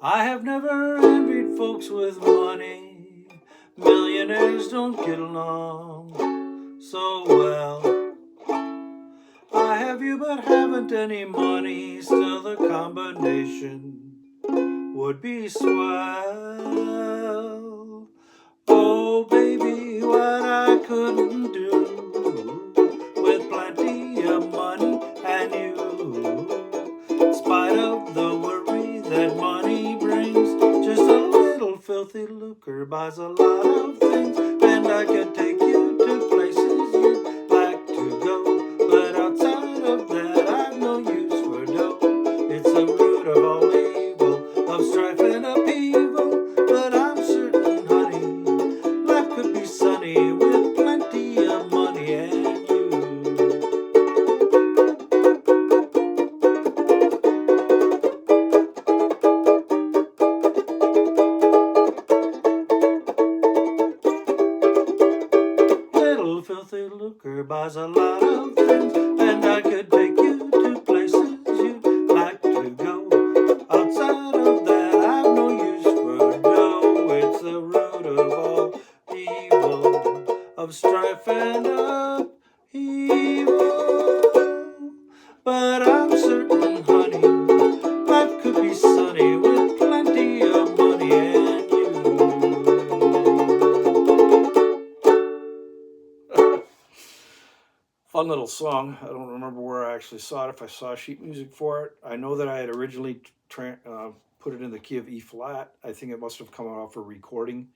I have never envied folks with money. Millionaires don't get along so well. I have you but haven't any money. Still the combination would be swell. Oh baby, what I couldn't do with plenty of money and you. In spite of the worry that money brings, just a little filthy lucre buys a lot of things. And I could take you to places you'd like to go, but outside of that I've no use for dough. It's the root of all evil, of strife and upheaval. But I'm certain, honey, life could be sunny with plenty of money and you. Little filthy lucre buys a lot of things, and I could take you to places you'd like to go. Outside of that, I've no use for dough. It's the root of all evil, of strife and upheaval. But I'm certain, honey, life could be sunny with plenty of money and you. Fun little song. I don't remember where I actually saw it, if I saw sheet music for it. I know that I had originally put it in the key of E flat. I think it must have come off a recording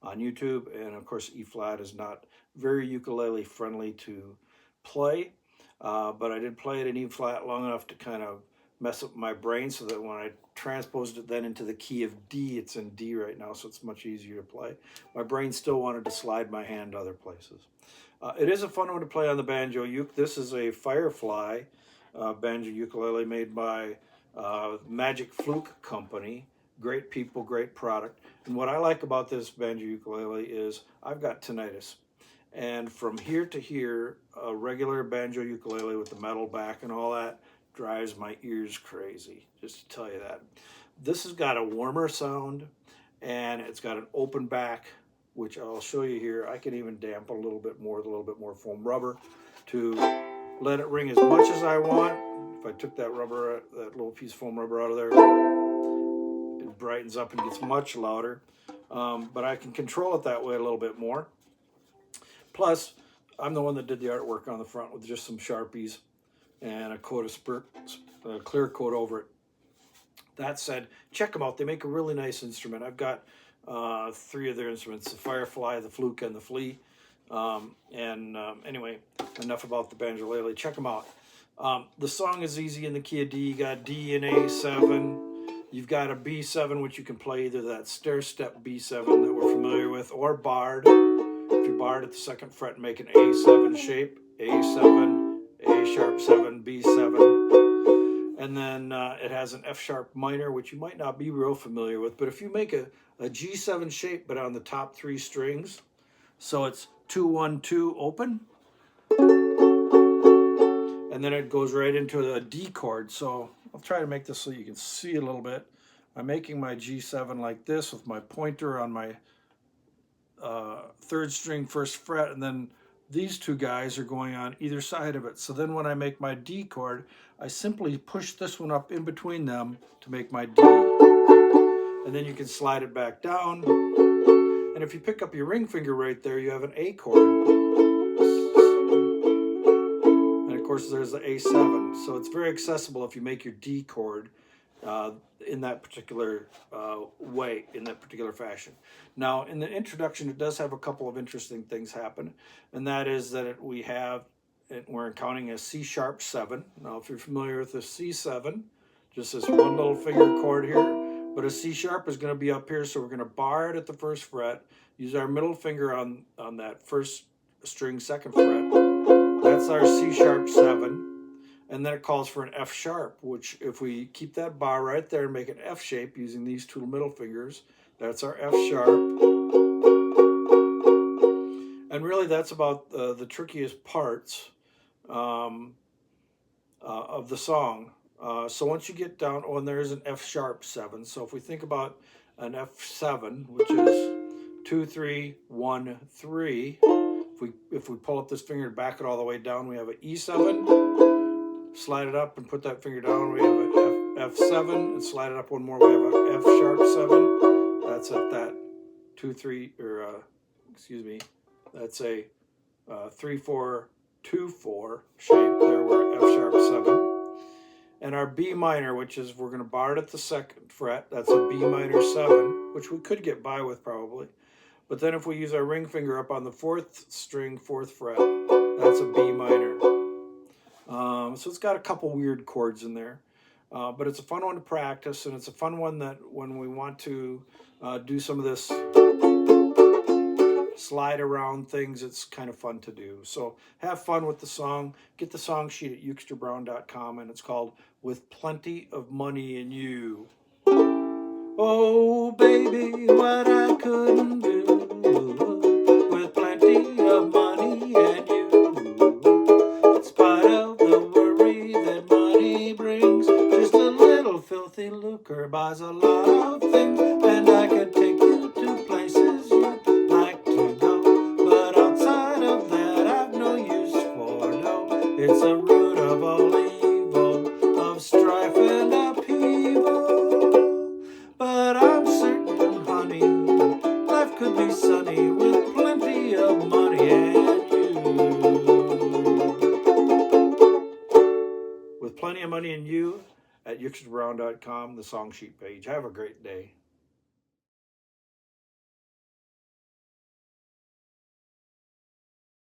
on YouTube. And of course, E flat is not very ukulele friendly to play. But I did play it in E flat long enough to kind of mess up my brain, so that when I transposed it then into the key of D, it's in D right now, so it's much easier to play. My brain still wanted to slide my hand other places. It is a fun one to play on the banjo uke. This is a Firefly banjo ukulele made by Magic Fluke Company. Great people, great product. And what I like about this banjo ukulele is I've got tinnitus. And from here to here, a regular banjo ukulele with the metal back and all that drives my ears crazy, just to tell you that. This has got a warmer sound, and it's got an open back, which I'll show you here. I can even dampen a little bit more with a little bit more foam rubber to let it ring as much as I want. If I took that rubber, that little piece of foam rubber out of there, it brightens up and gets much louder. But I can control it that way a little bit more. Plus, I'm the one that did the artwork on the front with just some Sharpies and a coat of clear coat over it. That said, check them out. They make a really nice instrument. I've got 3 of their instruments: the Firefly, the Fluke, and the Flea. Anyway, enough about the banjo. Check them out. The song is easy in the key of D. You got D and A7. You've got a B7, which you can play either that stair-step B7 that we're familiar with, or barred. If you're barred at the 2nd fret and make an A7 shape, A7, A sharp 7, B7. And then it has an F sharp minor, which you might not be real familiar with. But if you make a G7 shape, but on the top 3 strings, so it's 2, 1, 2 open, and then it goes right into a D chord. So I'll try to make this so you can see a little bit. I'm making my G7 like this with my pointer on my 3rd string 1st fret, and then these 2 guys are going on either side of it. So then when I make my D chord, I simply push this one up in between them to make my D. And then you can slide it back down. And if you pick up your ring finger right there, you have an A chord. And of course, there's the A7. So it's very accessible if you make your D chord in that particular way, in that particular fashion. Now, in the introduction, it does have a couple of interesting things happen, and that is that we're encountering a C sharp 7. Now, if you're familiar with the C7, just this one little finger chord here, but a C sharp is going to be up here, so we're going to bar it at the 1st fret, use our middle finger on that 1st string 2nd fret. That's our C sharp 7. And then it calls for an F sharp, which if we keep that bar right there and make an F shape using these 2 middle fingers, that's our F sharp. And really that's about the trickiest parts of the song. So once you get down, oh, and there is an F sharp 7. So if we think about an F7, which is 2, 3, 1, 3. If we pull up this finger and back it all the way down, we have an E7. Slide it up and put that finger down. We have an F7, and slide it up one more. We have an F sharp 7. That's at that 2, 3, or excuse me. That's a 3, 4, 2, 4 shape. There we're F sharp 7. And our B minor, which is, we're going to bar it at the 2nd fret. That's a B minor 7, which we could get by with probably. But then if we use our ring finger up on the 4th string, 4th fret, that's a B minor. So it's got a couple weird chords in there. But it's a fun one to practice, and it's a fun one that when we want to do some of this slide around things, it's kind of fun to do. So have fun with the song. Get the song sheet at UkesterBrown.com, and it's called With Plenty of Money in You. Oh, baby, what I couldn't do with plenty of money and you. In spite of the worry that money brings, just a little filthy lucre buys a lot of things. And I could take you to places you'd like to go, but outside of that I've no use for dough. It's a root of all evil, of strife and upheaval. But I'm certain, honey, life could be sunny with plenty of money and you. With plenty of money and you at UkesterBrown.com, the song sheet page. Have a great day.